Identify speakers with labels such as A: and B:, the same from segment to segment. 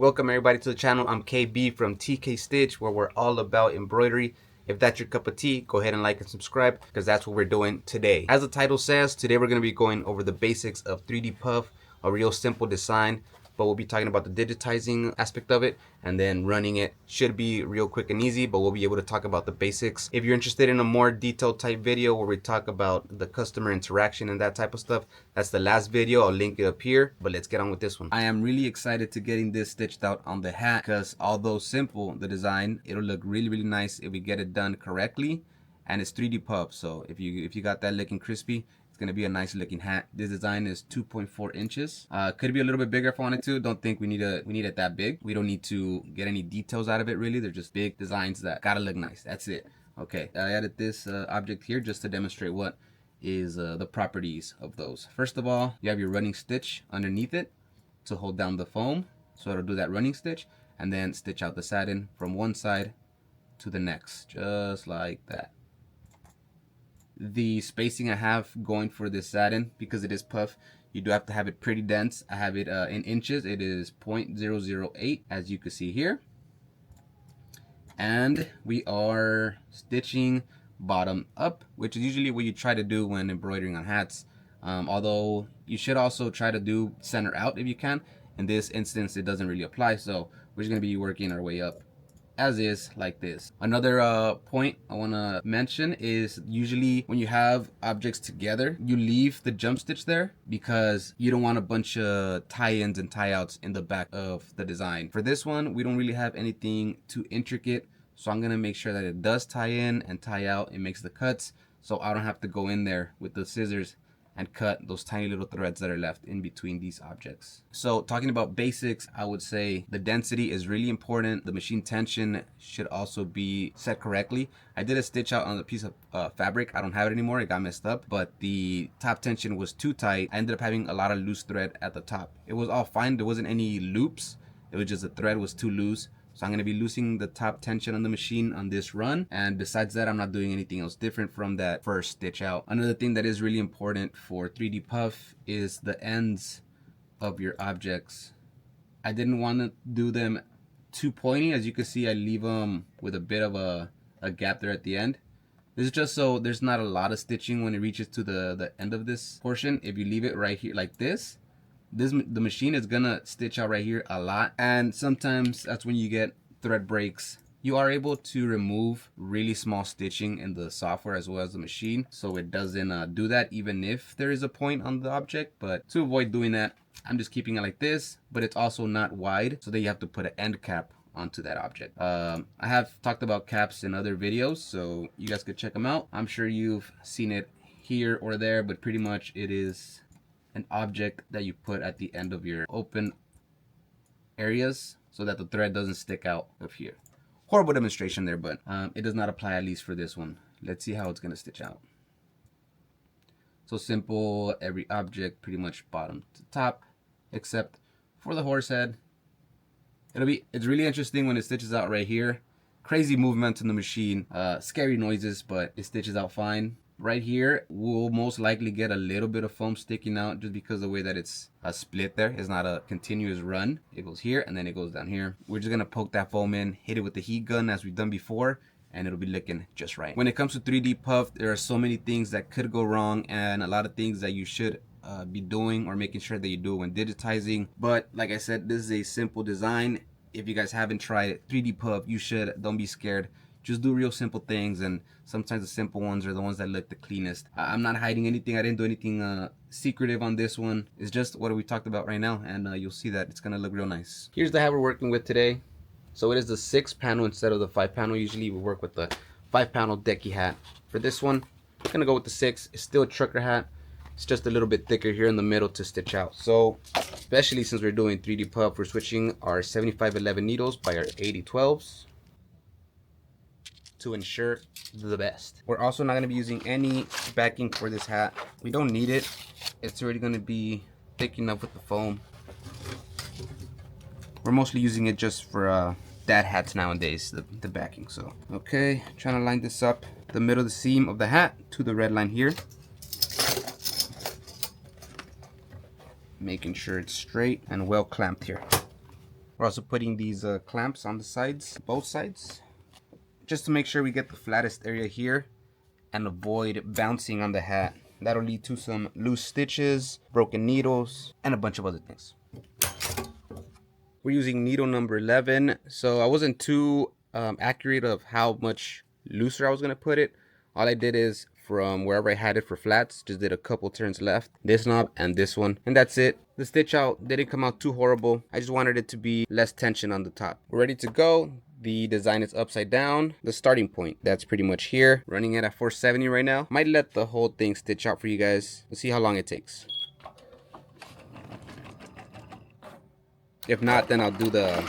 A: Welcome everybody to the channel. I'm KB from TK Stitch, where we're all about embroidery. If that's your cup of tea, go ahead and like and subscribe, because that's what we're doing today. As the title says, today we're going to be going over the basics of 3D puff, a real simple design, but we'll be talking about the digitizing aspect of it, and then running it should be real quick and easy, but we'll be able to talk about the basics. If you're interested in a more detailed type video where we talk about the customer interaction and that type of stuff, that's the last video. I'll link it up here, but let's get on with this one. I am really excited to getting this stitched out on the hat, because although simple, the design, it'll look really nice if we get it done correctly, and it's 3D puff. So if you got that looking crispy, gonna be a nice looking hat. This design is 2.4 inches. Could be a little bit bigger if I wanted to. Don't think we need it that big. We don't need to get any details out of it really. They're just big designs that gotta look nice. That's it. Okay, I added this object here just to demonstrate what is the properties of those. First of all, you have your running stitch underneath it to hold down the foam, so it'll do that running stitch, and then stitch out the satin from one side to the next, just like that. The spacing I have going for this satin, because it is puff, you do have to have it pretty dense. I have it in inches. It is 0.008, as you can see here. And we are stitching bottom up, which is usually what you try to do when embroidering on hats. Although you should also try to do center out if you can. In this instance, it doesn't really apply, so we're just going to be working our way up as is, like this. Another point I want to mention is usually when you have objects together, you leave the jump stitch there because you don't want a bunch of tie-ins and tie-outs in the back of the design. For this one, we don't really have anything too intricate, so I'm gonna make sure that it does tie in and tie out. It makes the cuts, so I don't have to go in there with the scissors and cut those tiny little threads that are left in between these objects. So talking about basics, I would say the density is really important. The machine tension should also be set correctly. I did a stitch out on a piece of fabric. I don't have it anymore. It got messed up, but the top tension was too tight. I ended up having a lot of loose thread at the top. It was all fine. There wasn't any loops. It was just the thread was too loose. So I'm going to be loosening the top tension on the machine on this run. And besides that, I'm not doing anything else different from that first stitch out. Another thing that is really important for 3D puff is the ends of your objects. I didn't want to do them too pointy. As you can see, I leave them with a bit of a gap there at the end. This is just so there's not a lot of stitching when it reaches to the end of this portion. If you leave it right here like this, the machine is gonna stitch out right here a lot, and sometimes that's when you get thread breaks. You are able to remove really small stitching in the software as well as the machine, so it doesn't do that even if there is a point on the object. But to avoid doing that, I'm just keeping it like this, but it's also not wide, so then you have to put an end cap onto that object. I have talked about caps in other videos, so you guys could check them out. I'm sure you've seen it here or there, but pretty much it is an object that you put at the end of your open areas so that the thread doesn't stick out of here. Horrible demonstration there, but it does not apply, at least for this one. Let's see how it's gonna stitch out. So simple, every object pretty much bottom to top, except for the horse head. It's really interesting when it stitches out right here. Crazy movement in the machine, scary noises, but it stitches out fine. Right here, we'll most likely get a little bit of foam sticking out just because of the way that it's a split there. It's not a continuous run. It goes here and then it goes down here. We're just gonna poke that foam in, hit it with the heat gun as we've done before, and it'll be looking just right. When it comes to 3D puff, there are so many things that could go wrong and a lot of things that you should be doing or making sure that you do when digitizing. But like I said, this is a simple design. If you guys haven't tried 3D puff, you should. Don't be scared. Just do real simple things, and sometimes the simple ones are the ones that look the cleanest. I'm not hiding anything. I didn't do anything secretive on this one. It's just what we talked about right now, and you'll see that it's gonna look real nice. Here's the hat we're working with today. So it is the 6-panel instead of the 5-panel. Usually we work with the 5-panel decky hat. For this one, I'm gonna go with the 6. It's still a trucker hat. It's just a little bit thicker here in the middle to stitch out. So especially since we're doing 3D puff, we're switching our 7511 needles by our 8012s to ensure the best. We're also not going to be using any backing for this hat. We don't need it. It's already going to be thick enough with the foam. We're mostly using it just for dad hats nowadays, the backing. So okay, trying to line this up the middle of the seam of the hat to the red line here. making sure it's straight and well clamped here. We're also putting these clamps on the sides, both sides, just to make sure we get the flattest area here and avoid bouncing on the hat. That'll lead to some loose stitches, broken needles, and a bunch of other things. We're using needle number 11, so I wasn't too accurate of how much looser I was gonna put it. All I did is from wherever I had it for flats, just did a couple turns left, this knob and this one, and that's it. The stitch out didn't come out too horrible. I just wanted it to be less tension on the top. We're ready to go. The design is upside down. The starting point, that's pretty much here. Running it at 470 right now. Might let the whole thing stitch out for you guys. Let's see how long it takes. If not, then I'll do the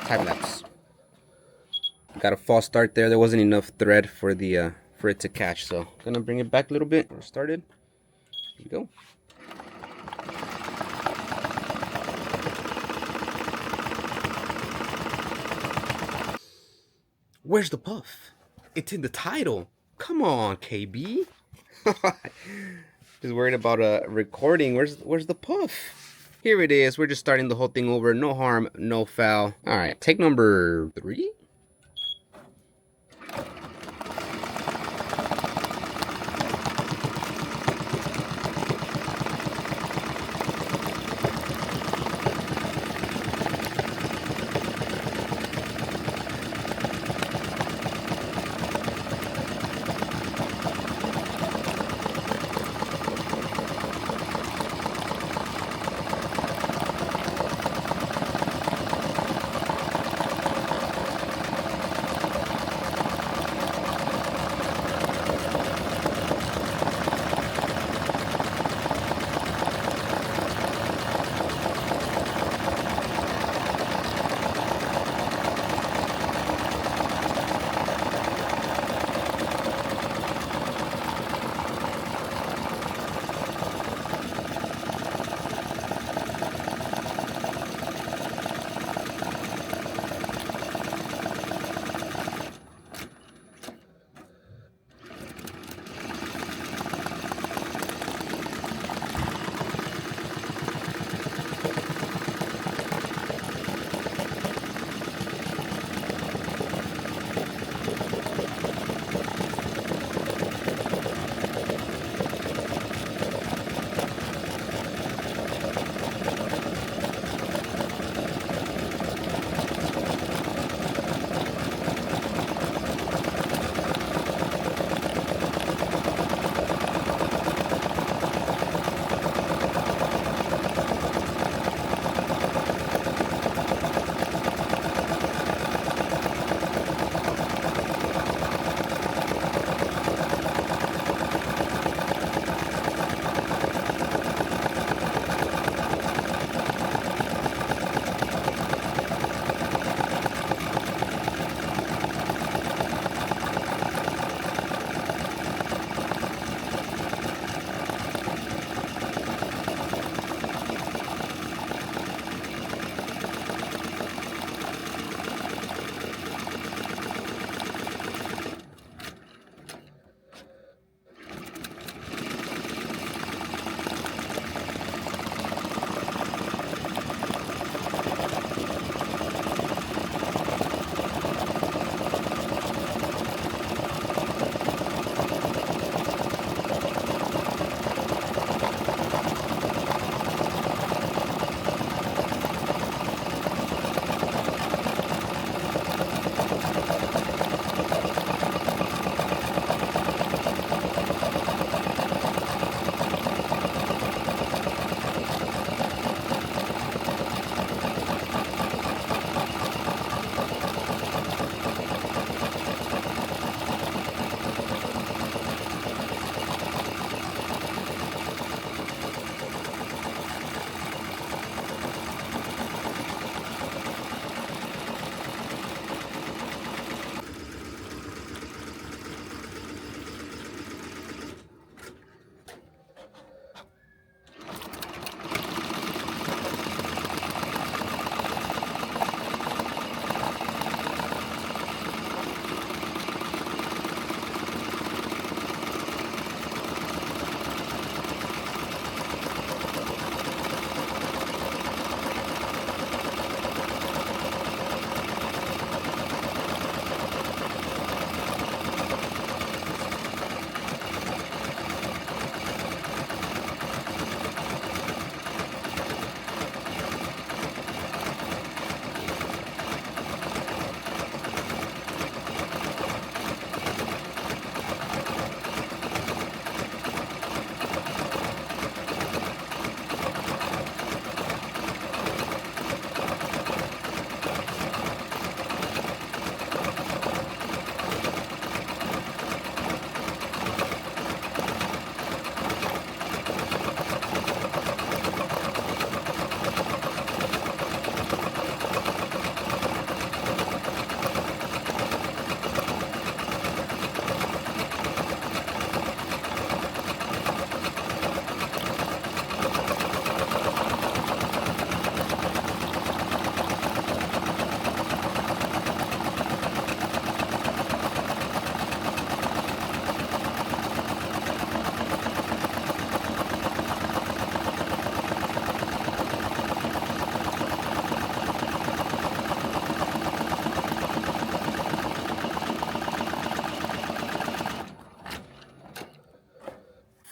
A: time lapse. Got a false start there. There wasn't enough thread for the for it to catch, so gonna bring it back a little bit. We're started. Here you go. Where's the puff? It's in the title. Come on, KB. Just worried about recording. Where's the puff? Here it is. We're just starting the whole thing over. No harm, no foul. All right, take number 3.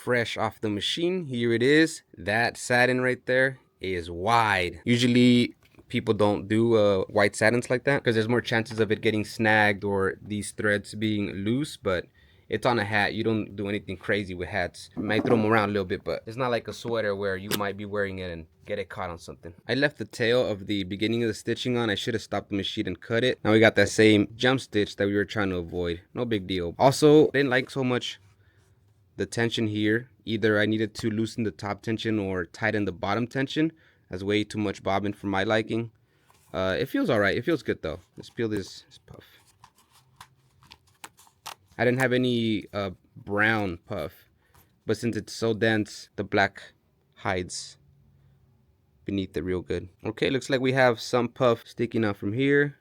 A: fresh off the machine. Here it is. That satin right there is wide. Usually people don't do white satins like that because there's more chances of it getting snagged or these threads being loose, but it's on a hat. You don't do anything crazy with hats. You might throw them around a little bit, but it's not like a sweater where you might be wearing it and get it caught on something. I left the tail of the beginning of the stitching on. I should have stopped the machine and cut it. Now we got that same jump stitch that we were trying to avoid. No big deal. Also, I didn't like so much the tension here. Either I needed to loosen the top tension or tighten the bottom tension. That's way too much bobbin for my liking. It feels all right. It feels good though. Let's peel this puff. I didn't have any brown puff, but since it's so dense, the black hides beneath it real good. Okay, looks like we have some puff sticking out from here.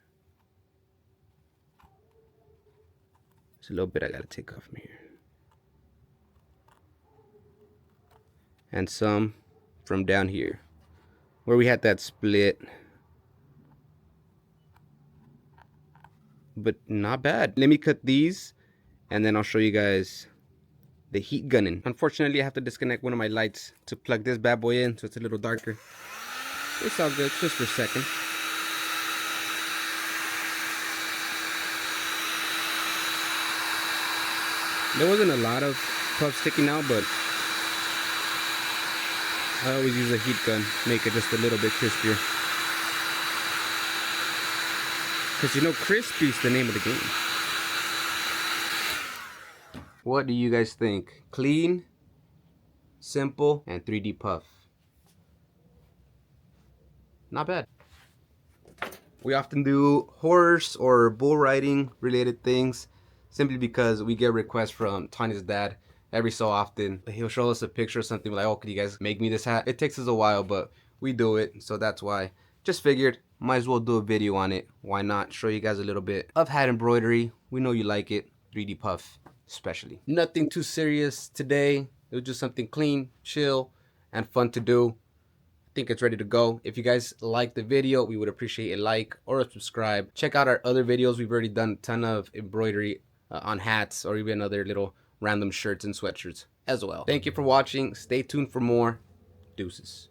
A: There's a little bit I gotta take off from here. And some from down here, where we had that split. But not bad. Let me cut these and then I'll show you guys the heat gunning. Unfortunately, I have to disconnect one of my lights to plug this bad boy in, so it's a little darker. It's all good, just for a second. There wasn't a lot of puff sticking out, but I always use a heat gun, make it just a little bit crispier. Because you know, crispy's the name of the game. What do you guys think? Clean, simple, and 3D puff. Not bad. We often do horse or bull riding related things simply because we get requests from Tanya's dad every so often. He'll show us a picture or something like, oh, could you guys make me this hat? It takes us a while, but we do it, so that's why. Just figured, might as well do a video on it. Why not show you guys a little bit of hat embroidery? We know you like it. 3D puff especially. Nothing too serious today. It was just something clean, chill, and fun to do. I think it's ready to go. If you guys like the video, we would appreciate a like or a subscribe. Check out our other videos. We've already done a ton of embroidery on hats or even other little random shirts and sweatshirts as well. Thank you for watching. Stay tuned for more. Deuces.